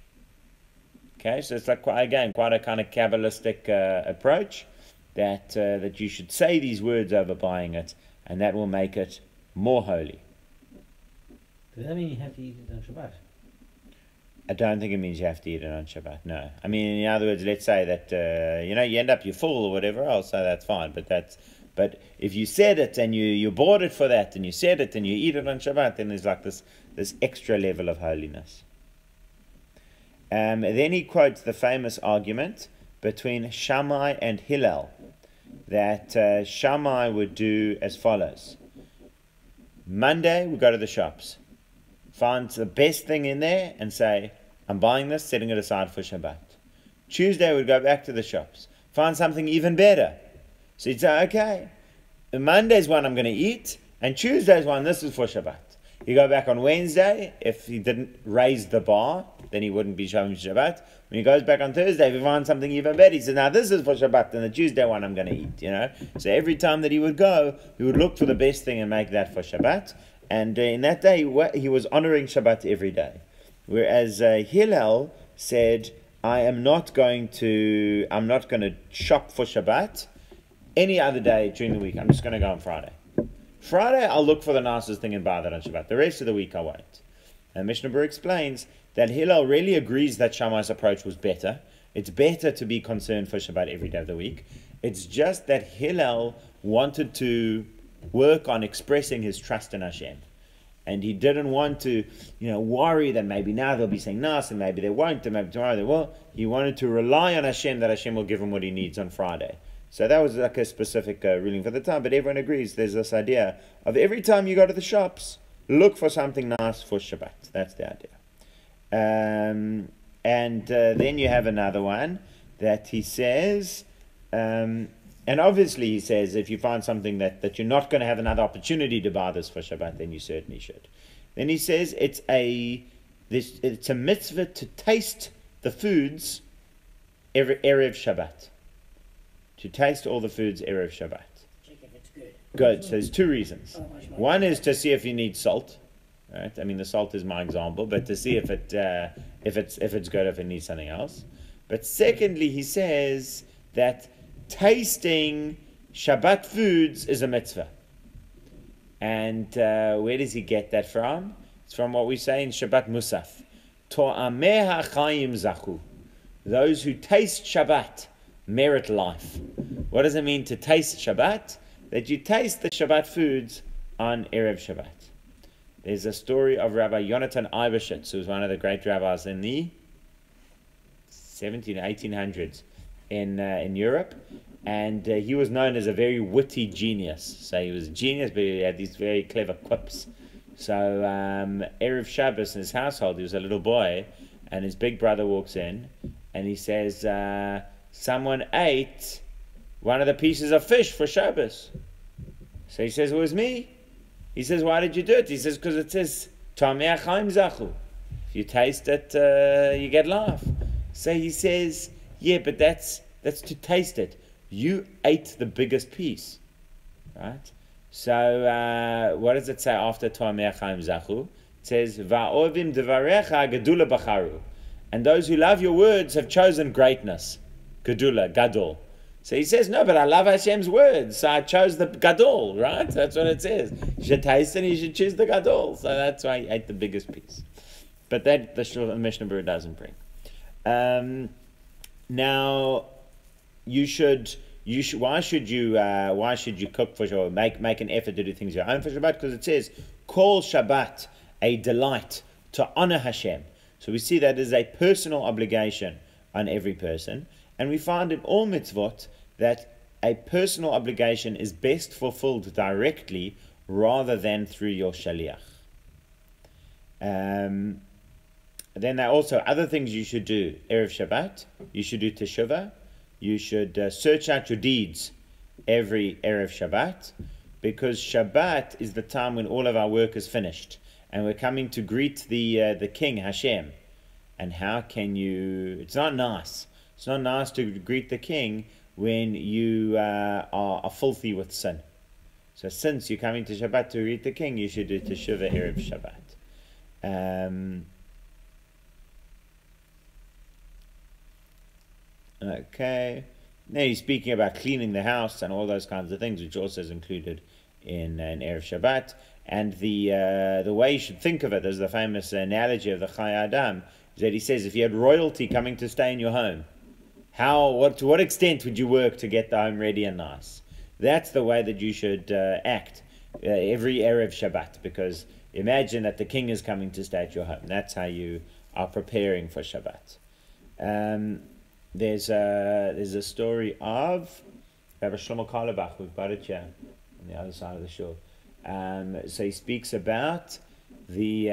Okay, so it's like quite a kind of Kabbalistic approach that you should say these words over buying it, and that will make it more holy. Does that mean you have to eat it on Shabbat? I don't think it means you have to eat it on Shabbat. No, I mean, in other words, let's say that you end up you're full or whatever else, so that's fine. But if you said it and you bought it for that, and you said it and you eat it on Shabbat, then there's like this extra level of holiness. Then he quotes the famous argument between Shammai and Hillel, that Shammai would do as follows. Monday, we go to the shops, find the best thing in there and say, I'm buying this, setting it aside for Shabbat. Tuesday, we'd go back to the shops, find something even better. So you'd say, okay, Monday's one I'm going to eat, and Tuesday's one, this is for Shabbat. You go back on Wednesday, if he didn't raise the bar, then he wouldn't be showing Shabbat. When he goes back on Thursday, if he finds something even better, he says, now this is for Shabbat, and the Tuesday one I'm going to eat, So every time that he would go, he would look for the best thing and make that for Shabbat. And in that day, he was honoring Shabbat every day. Whereas Hillel said, I'm not going to shop for Shabbat any other day during the week. I'm just going to go on Friday. Friday, I'll look for the nicest thing and buy that on Shabbat. The rest of the week, I won't. And Mishna Brura explains that Hillel really agrees that Shammai's approach was better. It's better to be concerned for Shabbat every day of the week. It's just that Hillel wanted to work on expressing his trust in Hashem. And he didn't want to, worry that maybe now they'll be saying Nas and maybe they won't, and maybe tomorrow they will. He wanted to rely on Hashem, that Hashem will give him what he needs on Friday. So that was like a specific ruling for the time, but everyone agrees there's this idea of every time you go to the shops, look for something nice for Shabbat. That's the idea. And then you have another one that he says, and obviously he says if you find something that you're not going to have another opportunity to buy this for Shabbat, then you certainly should. Then he says it's a mitzvah to taste the foods every Erev Shabbat. To taste all the foods Erev Shabbat. Check if it's good. Good. So there's two reasons. One is to see if you need salt. Right? I mean, the salt is my example, but to see if it's good, if it needs something else. But secondly, he says that tasting Shabbat foods is a mitzvah. And where does he get that from? It's from what we say in Shabbat Musaf. To'ameh ha'chayim zachu. Those who taste Shabbat merit life. What does it mean to taste Shabbat? That you taste the Shabbat foods on Erev Shabbat. There's a story of Rabbi Yonatan Eibeshitz, who was one of the great rabbis in the 1800s in Europe, and he was known as a very witty genius. So he was a genius, but he had these very clever quips. So Erev Shabbos in his household, he was a little boy, and his big brother walks in, and he says, someone ate one of the pieces of fish for Shabbos. So he says, it was me. He says, why did you do it? He says, because it says, Tamei Chaim Zachu. If you taste it, you get life. So he says, yeah, but that's to taste it. You ate the biggest piece. Right? So what does it say after Tamei Chaim Zachu? It says, Va'ovim devarecha gedula bacharu. And those who love your words have chosen greatness. Gedula, gadol. So he says, no, but I love Hashem's words, so I chose the gadol, right? That's what it says. You should taste it and you should choose the gadol. So that's why he ate the biggest piece. But that the Mishna Brura doesn't bring. Now, why should you cook for Shabbat, make an effort to do things your own for Shabbat? Because it says, call Shabbat a delight to honor Hashem. So we see that as a personal obligation on every person. And we find in all mitzvot that a personal obligation is best fulfilled directly rather than through your shaliach. Then there are also other things you should do. Erev Shabbat, you should do teshuvah. You should search out your deeds every Erev Shabbat, because Shabbat is the time when all of our work is finished. And we're coming to greet the King, Hashem. And how can you... It's not nice. It's not nice to greet the King when you are filthy with sin. So since you're coming to Shabbat to greet the King, you should do Teshuvah Erev Shabbat. Okay. Now he's speaking about cleaning the house and all those kinds of things, which also is included in Erev Shabbat. And the way you should think of it is the famous analogy of the Chai Adam, is that he says if you had royalty coming to stay in your home, to what extent would you work to get the home ready and nice? That's the way that you should act every Erev Shabbat, because imagine that the king is coming to stay at your home. That's how you are preparing for Shabbat. There's a story of Rabbi Shlomo Karlebach. We've got it here on the other side of the shore. So he speaks about the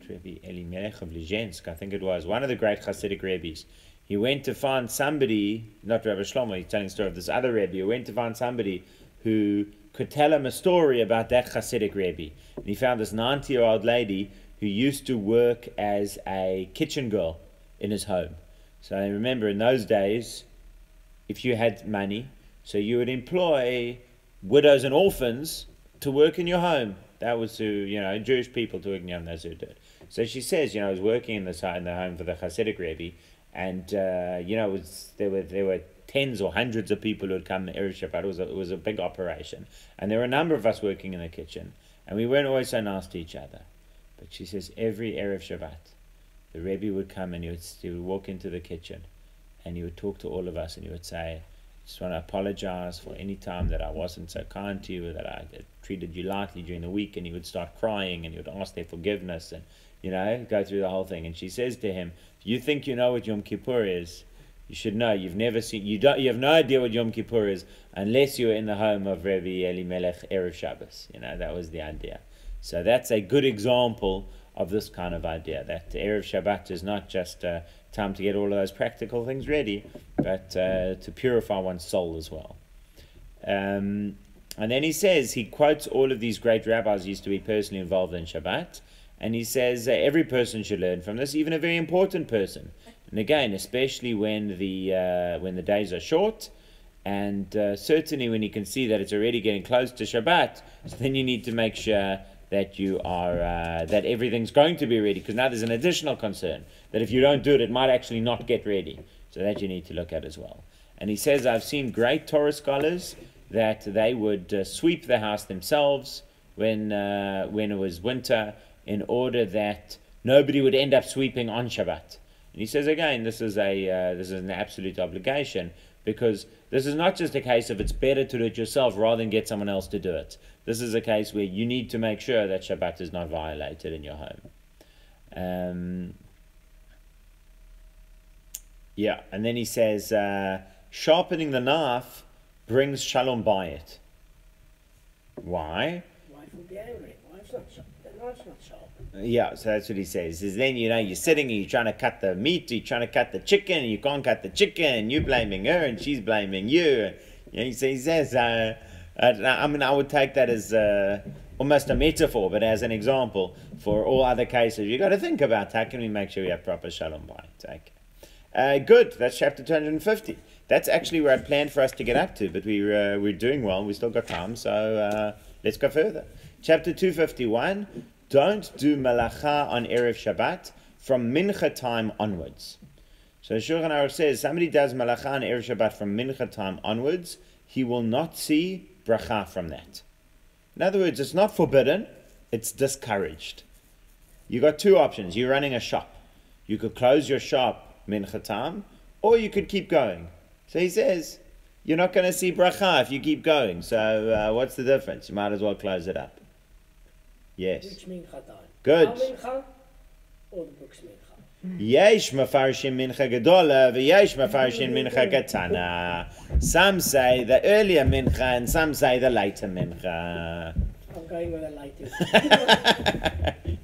Rebbe Elimelech of Lizhensk, I think it was, one of the great Hasidic Rebbes. He went to find somebody, not Rabbi Shlomo, he's telling the story of this other Rebbe, who went to find somebody who could tell him a story about that Hasidic Rebbe. And he found this 90-year-old lady who used to work as a kitchen girl in his home. So remember, in those days, if you had money, so you would employ widows and orphans to work in your home. That was to, Jewish people to work in your home, that's who did it. So she says, I was working in the home for the Hasidic Rebbe, and, there were tens or hundreds of people who would come to Erev Shabbat. It was a big operation. And there were a number of us working in the kitchen, and we weren't always so nice to each other. But she says, every Erev Shabbat, the Rebbe would come and he would walk into the kitchen, and he would talk to all of us, and he would say, just want to apologize for any time that I wasn't so kind to you, or that I treated you lightly during the week. And he would start crying, and he would ask their forgiveness, and go through the whole thing. And she says to him, if you think you know what Yom Kippur is, you should know you've never seen, you have no idea what Yom Kippur is unless you're in the home of Rabbi Elimelech Erev Shabbos. That was the idea. So that's a good example of this kind of idea, that Erev Shabbat is not just time to get all of those practical things ready, but to purify one's soul as well. And then he quotes all of these great rabbis who used to be personally involved in Shabbat, and he says every person should learn from this, even a very important person. And again, especially when the days are short, and certainly when you can see that it's already getting close to Shabbat, so then you need to make sure that you are that everything's going to be ready, because now there's an additional concern that if you don't do it, it might actually not get ready. So that you need to look at as well. And he says, I've seen great Torah scholars that they would sweep the house themselves when it was winter, in order that nobody would end up sweeping on Shabbat. And he says again, this is an absolute obligation, because this is not just a case of it's better to do it yourself rather than get someone else to do it. This is a case where you need to make sure that Shabbat is not violated in your home. And then he says, sharpening the knife brings shalom by it. Why? Wife will be angry. Wife's not sharp. The knife's not sharp. Yeah, so that's what he says. He says, then, you're sitting and you're trying to cut the meat, you're trying to cut the chicken, and you can't cut the chicken, and you're blaming her, and she's blaming you. He says, I would take that as almost a metaphor, but as an example for all other cases. You've got to think about how can we make sure we have proper shalom bayit. Okay. Good, that's chapter 250. That's actually where I planned for us to get up to, but we're doing well, we still got time, so let's go further. Chapter 251, don't do malacha on Erev Shabbat from mincha time onwards. So the Shulchan Aruch says, somebody does malacha on Erev Shabbat from mincha time onwards, he will not see bracha from that. In other words, it's not forbidden, it's discouraged. You got two options. You're running a shop. You could close your shop mincha time, or you could keep going. So he says, you're not going to see bracha if you keep going. So what's the difference? You might as well close it up. Yes. Which mincha time? Good. Our mincha or the book's mincha? Yesh mafarshim mincha gedola, v'yesh mafarshim mincha katana. Some say the earlier mincha, and some say the later mincha. I'm going with the later.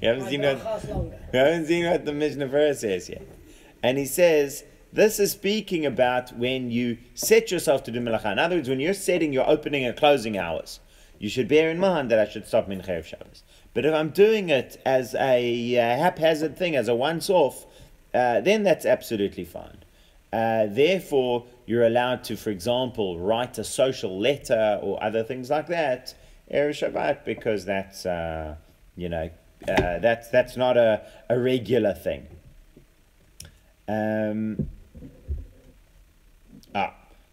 You haven't seen what the Mishna Brura says yet. And he says, this is speaking about when you set yourself to do melacha. In other words, when you're setting your opening and closing hours, you should bear in mind that I should stop mincha Erev Shabbos. But if I'm doing it as a haphazard thing, as a once-off, then that's absolutely fine. Therefore, you're allowed to, for example, write a social letter or other things like that, Erev Shabbat, because that's, that's not a regular thing.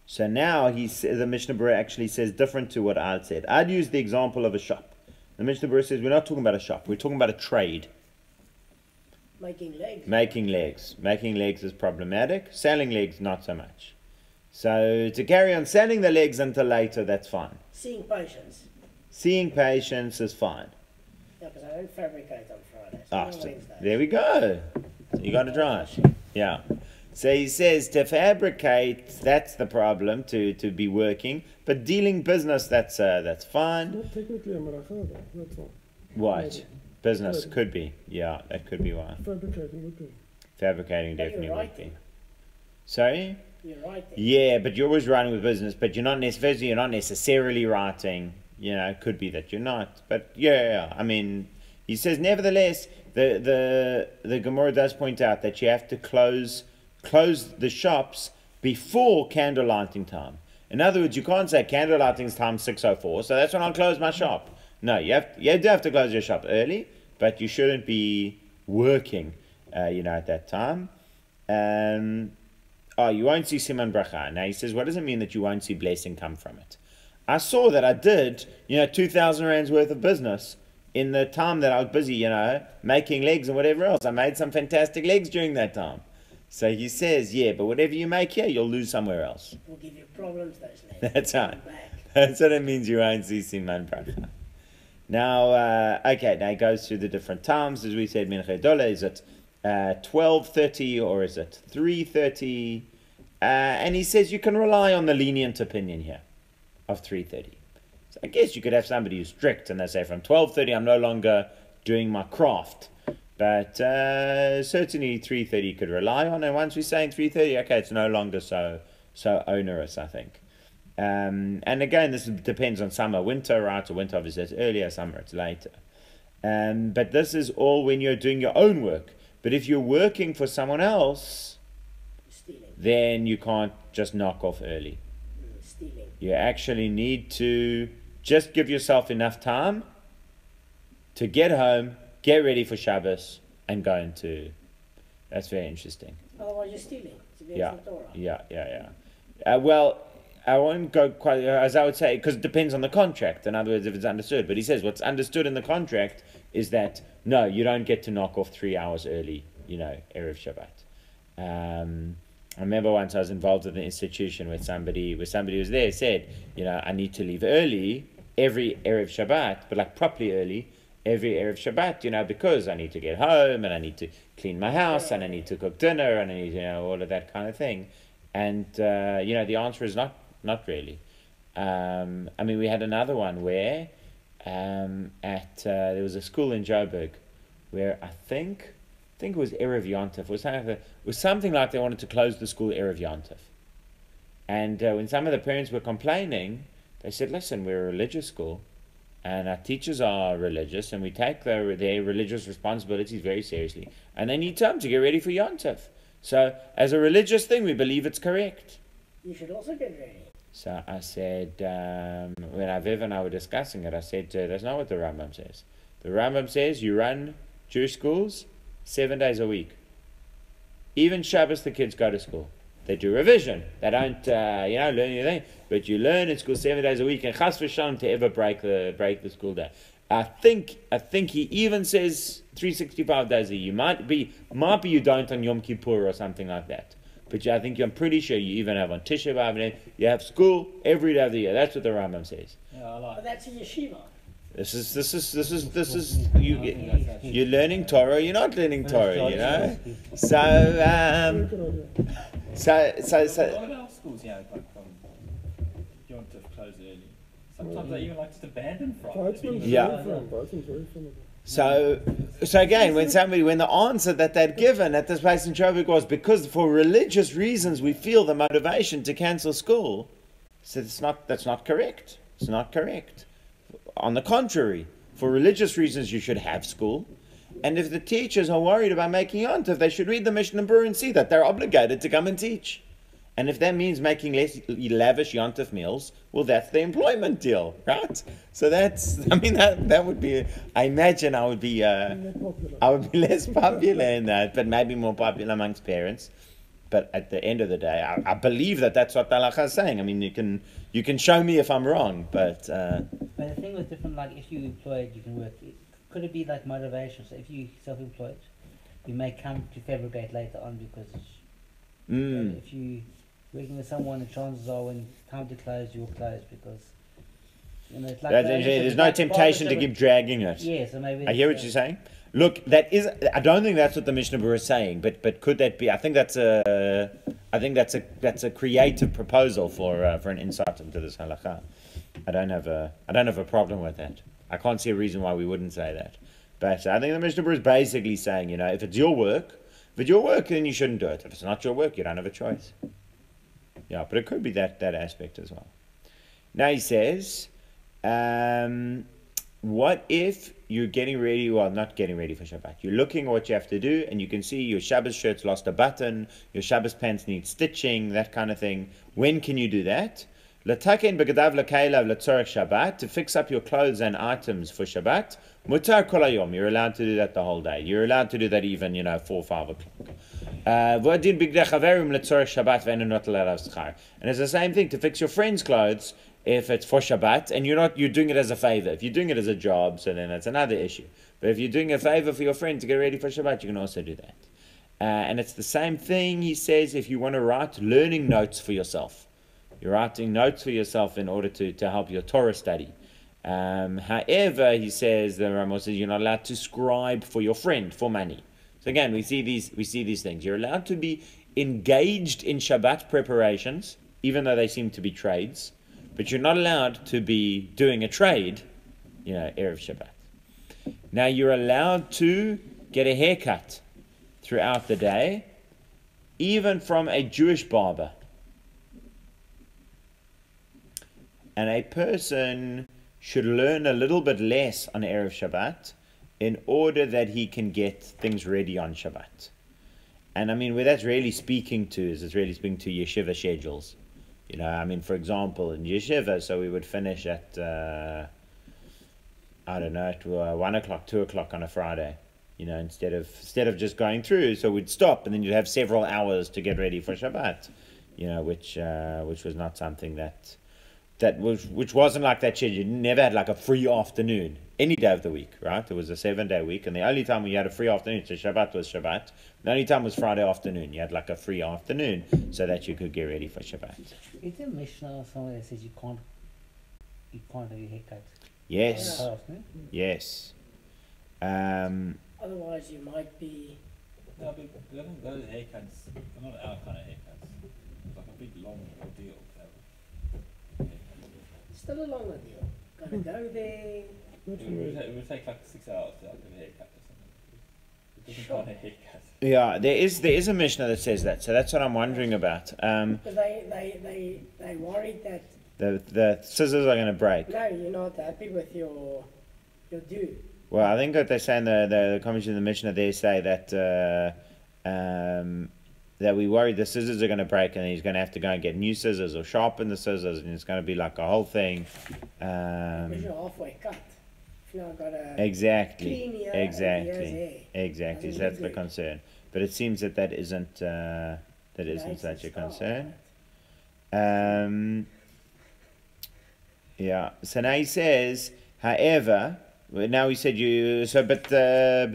So now the Mishnah Brura actually says different to what I'd said. I'd use the example of a shop. The Mishnah Brura says we're not talking about a shop, we're talking about a trade. Making legs. Making legs is problematic. Selling legs, not so much. So to carry on selling the legs until later, that's fine. Seeing patients. Seeing patients is fine. Yeah, because I don't fabricate on Fridays. Ah, only so Wednesdays. there we go. So you got to drive. Yeah. So he says to fabricate, that's the problem, to be working. But dealing business, that's fine. Not technically a maracha, though. That's all. What? Business could be. Yeah, that could be why. Fabricating would be. Fabricating But definitely you're would be. writing. Sorry? You're writing. Yeah, but you're always writing with business, but you're not necessarily writing. You know, it could be that you're not. But yeah, I mean, he says nevertheless, the Gemara does point out that you have to close the shops before candle lighting time. In other words, you can't say candle lighting time 6:04, so that's when I'll close my shop. No, you do have to close your shop early, but you shouldn't be working, at that time. You won't see Siman Bracha. Now he says, what does it mean that you won't see blessing come from it? I saw that I did, 2,000 rands worth of business in the time that I was busy, making legs and whatever else. I made some fantastic legs during that time. So he says, yeah, but whatever you make here, you'll lose somewhere else. We'll give you problems, those legs. That's right. Back. That's what it means you won't see Siman Bracha. Now, now he goes through the different times. As we said, Mincha Dola, is it 12:30 or is it 3:30? And he says you can rely on the lenient opinion here of 3:30. So I guess you could have somebody who's strict and they say from 12:30 I'm no longer doing my craft. But certainly 3:30 you could rely on. And once we're saying 3:30, okay, it's no longer so onerous, I think. And again, this depends on summer, winter, right? So winter obviously it's earlier, summer it's later. But this is all when you're doing your own work. But if you're working for someone else, Stealing. then you can't just knock off early. Stealing. You actually need to just give yourself enough time to get home, get ready for Shabbos, and go into. That's very interesting. Otherwise you're stealing. It's against Yeah, the Torah. yeah. Well, I won't go quite as I would say, because it depends on the contract. In other words, if it's understood. But he says what's understood in the contract is that no, you don't get to knock off 3 hours early, Erev Shabbat. I remember once I was involved with an institution where somebody was there said, I need to leave early every Erev Shabbat, but like properly early every Erev Shabbat, because I need to get home and I need to clean my house and I need to cook dinner and I need, all of that kind of thing. And, the answer is not really. We had another one where there was a school in Joburg where I think it was Erev Yontif. It was something like they wanted to close the school Erev Yontif. And when some of the parents were complaining, they said, listen, we're a religious school and our teachers are religious and we take their religious responsibilities very seriously. And they need time to get ready for Yontif. So as a religious thing, we believe it's correct. You should also get ready. So I said, when Aviv and I were discussing it, I said, that's not what the Rambam says. The Rambam says you run Jewish schools 7 days a week. Even Shabbos, the kids go to school. They do revision. They don't, learn anything. But you learn in school 7 days a week, and chas v'shalom to ever break the school day. I think he even says 365 days a year. Might be you don't on Yom Kippur or something like that. But I'm pretty sure you even have on Tisha B'Av. You have school every day of the year. That's what the Rambam says. Yeah, I like But that's a yeshiva. This is you're learning Torah. You're not learning Torah. So A lot of our schools, Yom Tov close early. Sometimes they even like just abandon Friday. Yeah. Weizmann's very familiar. So again, when the answer that they'd given at this place in Joburg was because for religious reasons we feel the motivation to cancel school, so that's not correct. It's not correct. On the contrary, for religious reasons you should have school, and if the teachers are worried about making Yontif, they should read the Mishna and Brura and see that they're obligated to come and teach. And if that means making less lavish Yontif meals, well, that's the employment deal, right? So that would be, I imagine I would be less popular in that, but maybe more popular amongst parents. But at the end of the day, I believe that's what the halacha is saying. You can show me if I'm wrong, but... But the thing with different, like if you're employed, you can work. Could it be like motivation? So if you're self-employed, you may come to fabricate later on because Mm. if you working with someone, the chances are when time to close, you'll close because it's like There's no temptation to keep dragging it. Yeah, so maybe I hear what you're saying. Look, that is. I don't think that's what the Mishnah Brura is saying, but could that be? I think that's a creative proposal for an insight into this halakha. I don't have a problem with that. I can't see a reason why we wouldn't say that. But I think the Mishnah Brura is basically saying, if it's your work, then you shouldn't do it. If it's not your work, you don't have a choice. Yeah, but it could be that aspect as well. Now he says, what if you're getting ready, well, not getting ready for Shabbat. You're looking at what you have to do, and you can see your Shabbos shirt's lost a button, your Shabbos pants need stitching, that kind of thing. When can you do that? L'taken begadav l'keilav l'tzorech Shabbat, to fix up your clothes and items for Shabbat. Mutar kol hayom, you're allowed to do that the whole day. You're allowed to do that even, 4 or 5 o'clock. V'adin bigdei chaverim l'tzorech Shabbat ve'enu not l'elav schar. And it's the same thing, to fix your friend's clothes, if it's for Shabbat, and you're doing it as a favor. If you're doing it as a job, so then that's another issue. But if you're doing a favor for your friend to get ready for Shabbat, you can also do that. And it's the same thing, he says, if you want to write learning notes for yourself. You're writing notes for yourself in order to help your Torah study. However, he says, the Rambam says, you're not allowed to scribe for your friend for money. So again, we see these things. You're allowed to be engaged in Shabbat preparations, even though they seem to be trades. But you're not allowed to be doing a trade, Erev Shabbat. Now, you're allowed to get a haircut throughout the day, even from a Jewish barber. And a person should learn a little bit less on Erev Shabbat in order that he can get things ready on Shabbat. And where that's really speaking to is it's really speaking to yeshiva schedules. For example, in yeshiva, so we would finish at, at 1 o'clock, 2 o'clock on a Friday, instead of just going through. So we'd stop, and then you'd have several hours to get ready for Shabbat, which was not something which wasn't like that schedule. You never had like a free afternoon any day of the week, right? It was a 7-day week, and the only time we had a free afternoon, so Shabbat was Shabbat. The only time was Friday afternoon. You had like a free afternoon so that you could get ready for Shabbat. Is there a Mishnah somewhere that says you can't have your haircut? Yes. Yeah. Yes. Otherwise, you might be. No, but I think those haircuts, they're not our kind of haircuts. It's like a big long ordeal to have a haircut. Still a longer deal. Gotta go there. It would take like 6 hours to have a haircut or something. It's a different kind of haircut. Yeah, there is a Mishnah that says that, so that's what I'm wondering about. Because they worried that. The scissors are going to break. No, you're not happy with your due. Well, I think that they say in the comments in the Mishnah, they say that that we worried the scissors are going to break, and he's going to have to go and get new scissors or sharpen the scissors, and it's going to be like a whole thing. Because you're halfway cut. If you've got a Exactly. clean ear Exactly. and ears hair. Exactly. So Doesn't that's look the good. concern. But it seems that isn't It's such a style, concern. right? Yeah. So now he says, however, now he said you. So, but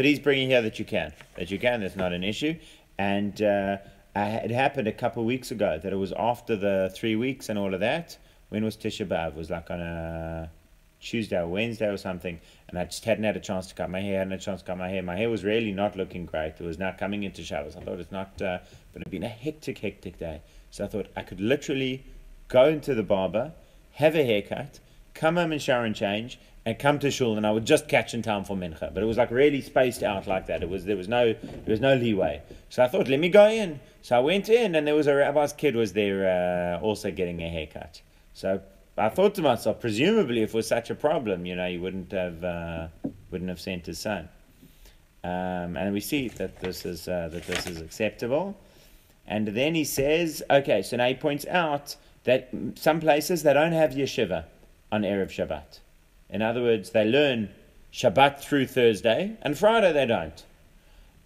he's bringing here that you can. That's not an issue. And it happened a couple of weeks ago that it was after the 3 weeks and all of that. When was Tisha B'Av? It was like on a Tuesday or Wednesday or something. And I just hadn't had a chance to cut my hair. My hair was really not looking great. It was now coming into showers. I thought it's not, but it had been a hectic day. So I thought I could literally go into the barber, have a haircut, come home and shower and change, and come to shul, and I would just catch in time for mincha. But it was like really spaced out like that. There was no leeway. So I thought, let me go in. So I went in, and there was a rabbi's kid was there also getting a haircut. So I thought to myself, presumably, if it was such a problem, he wouldn't have sent his son. And we see that this is acceptable. And then he says, okay, so now he points out that some places they don't have yeshiva on Erev Shabbat. In other words, they learn Shabbat through Thursday, and Friday they don't.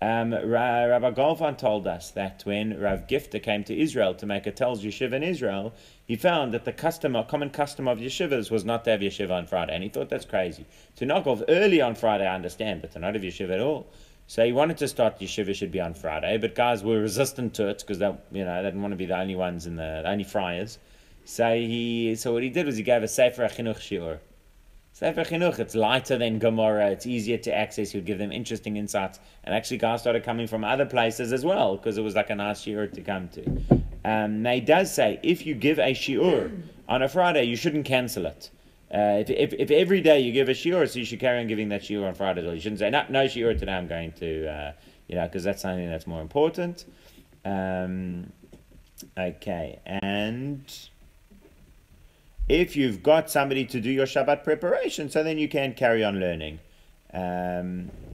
Rabbi Golfan told us that when Rav Gifter came to Israel to make a Telz Yeshiva in Israel, he found that the common custom of yeshivas was not to have yeshiva on Friday, and he thought that's crazy. To knock off early on Friday, I understand, but to not have yeshiva at all. So he wanted to start yeshiva should be on Friday, but guys were resistant to it because they didn't want to be the only ones the only friars. So what he did was he gave a Sefer Chinuch shiur. Sefer Chinuch, it's lighter than Gemara, it's easier to access, he would give them interesting insights, and actually guys started coming from other places as well, because it was like a nice shiur to come to. Now he does say, if you give a shiur on a Friday, you shouldn't cancel it. If every day you give a shiur, so you should carry on giving that shiur on Friday. You shouldn't say, no shiur today, I'm going to, because that's something that's more important. Okay, and if you've got somebody to do your Shabbat preparation, so then you can carry on learning.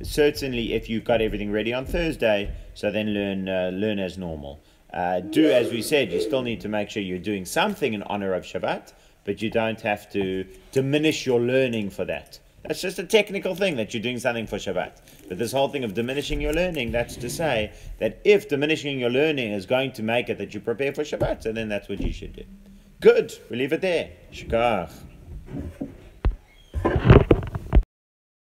Certainly, if you've got everything ready on Thursday, so then learn as normal. Do as we said, you still need to make sure you're doing something in honor of Shabbat, but you don't have to diminish your learning for that. That's just a technical thing that you're doing something for Shabbat. But this whole thing of diminishing your learning, that's to say that if diminishing your learning is going to make it that you prepare for Shabbat, so then that's what you should do. Good. We'll leave it there. Shkach.